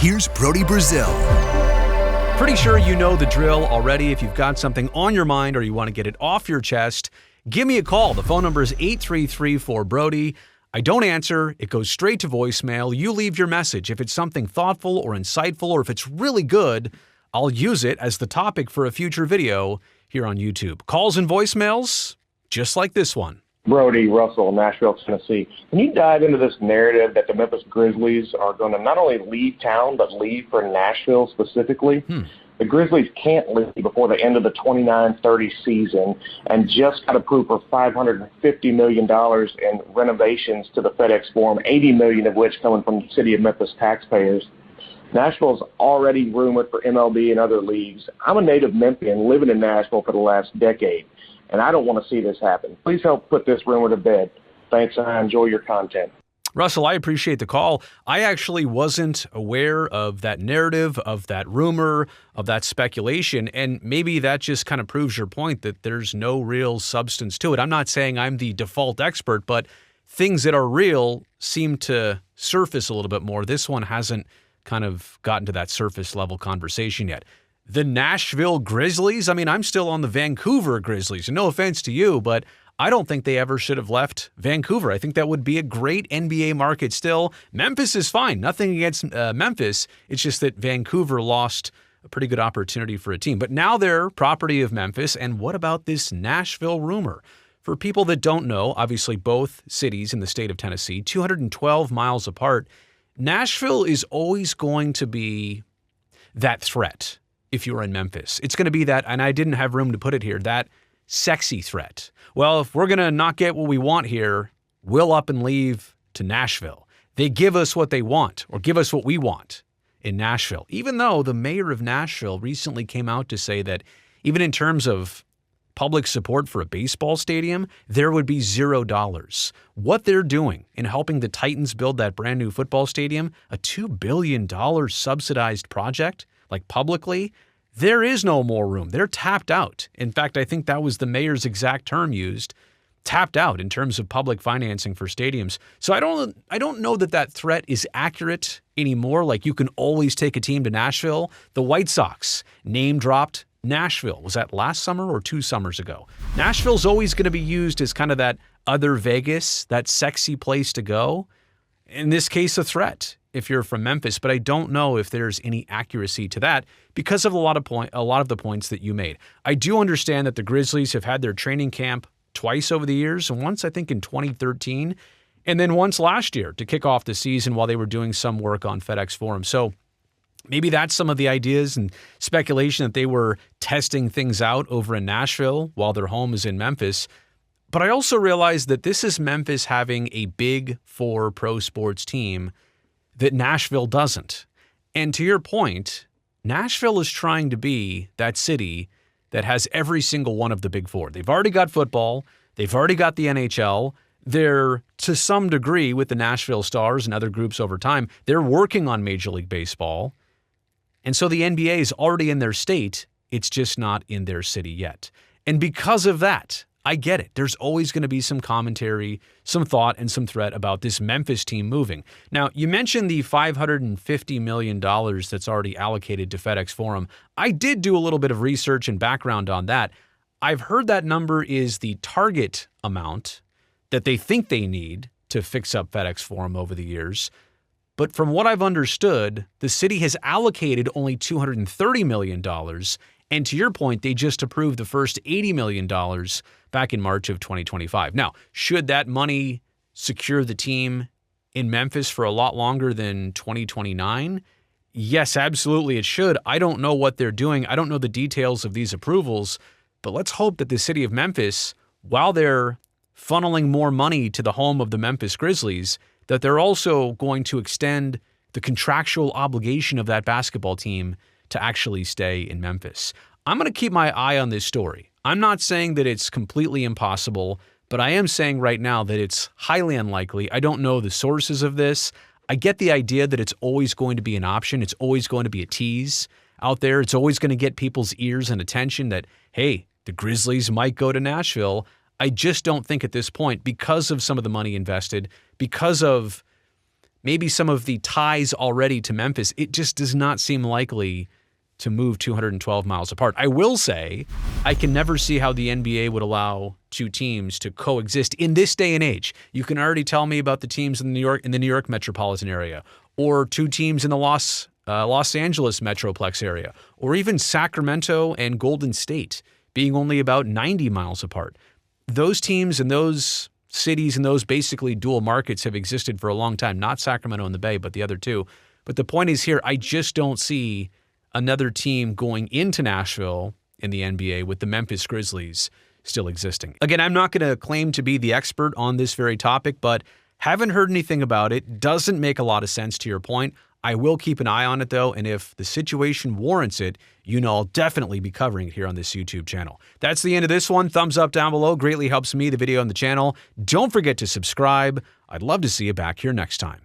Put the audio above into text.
here's Brody Brazil. Pretty sure you know the drill already. If you've got something on your mind or you want to get it off your chest, give me a call. The phone number is 833-4BRODY. I don't answer. It goes straight to voicemail. You leave your message. If it's something thoughtful or insightful, or if it's really good, I'll use it as the topic for a future video here on YouTube. Calls and voicemails, just like this one. Brody, Russell, Nashville, Tennessee. Can you dive into this narrative that the Memphis Grizzlies are going to not only leave town, but leave for Nashville specifically? The Grizzlies can't leave before the end of the 29-30 season and just got approved for $550 million in renovations to the FedEx Forum, $80 million of which coming from the city of Memphis taxpayers. Nashville's already rumored for MLB and other leagues. I'm a native Memphian living in Nashville for the last decade, and I don't want to see this happen. Please help put this rumor to bed. Thanks, and I enjoy your content. Russell, I appreciate the call. I actually wasn't aware of that narrative, of that rumor, of that speculation, and maybe that just kind of proves your point that there's no real substance to it. I'm not saying I'm the default expert, but things that are real seem to surface a little bit more. This one hasn't kind of gotten to that surface level conversation yet. The Nashville Grizzlies, I mean, I'm still on the Vancouver Grizzlies, and no offense to you, but I don't think they ever should have left Vancouver. I think that would be a great NBA market still. Memphis is fine. Nothing against Memphis. It's just that Vancouver lost a pretty good opportunity for a team. But now they're property of Memphis. And what about this Nashville rumor? For people that don't know, obviously both cities in the state of Tennessee, 212 miles apart, Nashville is always going to be that threat if you're in Memphis. It's going to be that, and I didn't have room to put it here, that sexy threat. Well, if we're going to not get what we want here, we'll up and leave to Nashville. They give us what they want, or give us what we want in Nashville, even though the mayor of Nashville recently came out to say that even in terms of public support for a baseball stadium, there would be $0. What they're doing in helping the Titans build that brand new football stadium, a $2 billion subsidized project, like publicly, there is no more room. They're tapped out. In fact, I think that was the mayor's exact term used, tapped out in terms of public financing for stadiums. So I don't know that that threat is accurate anymore. Like, you can always take a team to Nashville. The White Sox name dropped Nashville. Was that last summer or 2 summers ago? Nashville's always going to be used as kind of that other Vegas, that sexy place to go. In this case, a threat if you're from Memphis, but I don't know if there's any accuracy to that because of a lot of the points that you made. I do understand that the Grizzlies have had their training camp twice over the years, and once I think in 2013, and then once last year to kick off the season while they were doing some work on FedEx Forum. So maybe that's some of the ideas and speculation that they were testing things out over in Nashville while their home is in Memphis. But I also realize that this is Memphis having a big 4 pro sports team that Nashville doesn't. And to your point, Nashville is trying to be that city that has every single one of the big 4. They've already got football. They've already got the NHL. They're, to some degree, with the Nashville Stars and other groups over time, they're working on Major League Baseball. And so the NBA is already in their state. It's just not in their city yet. And because of that, I get it. There's always going to be some commentary, some thought, and some threat about this Memphis team moving. Now, you mentioned the $550 million that's already allocated to FedEx Forum. I did do a little bit of research and background on that. I've heard that number is the target amount that they think they need to fix up FedEx Forum over the years. But from what I've understood, the city has allocated only $230 million. And to your point, they just approved the first $80 million back in March of 2025. Now, should that money secure the team in Memphis for a lot longer than 2029? Yes, absolutely it should. I don't know what they're doing. I don't know the details of these approvals, but let's hope that the city of Memphis, while they're funneling more money to the home of the Memphis Grizzlies, that they're also going to extend the contractual obligation of that basketball team to actually stay in Memphis. I'm going to keep my eye on this story. I'm not saying that it's completely impossible, but I am saying right now that it's highly unlikely. I don't know the sources of this. I get the idea that it's always going to be an option. It's always going to be a tease out there. It's always going to get people's ears and attention that, hey, the Grizzlies might go to Nashville. I just don't think at this point, because of some of the money invested, because of maybe some of the ties already to Memphis, it just does not seem likely to move 212 miles apart. I will say, I can never see how the NBA would allow two teams to coexist in this day and age. You can already tell me about the teams in the New York metropolitan area, or two teams in the Los Angeles metroplex area, or even Sacramento and Golden State being only about 90 miles apart. Those teams and those cities and those basically dual markets have existed for a long time, not Sacramento and the Bay, but the other two. But the point is here, I just don't see another team going into Nashville in the NBA with the Memphis Grizzlies still existing. Again, I'm not going to claim to be the expert on this very topic, but haven't heard anything about it. Doesn't make a lot of sense to your point. I will keep an eye on it though, and if the situation warrants it, you know I'll definitely be covering it here on this YouTube channel. That's the end of this one. Thumbs up down below greatly helps me, the video, and the channel. Don't forget to subscribe. I'd love to see you back here next time.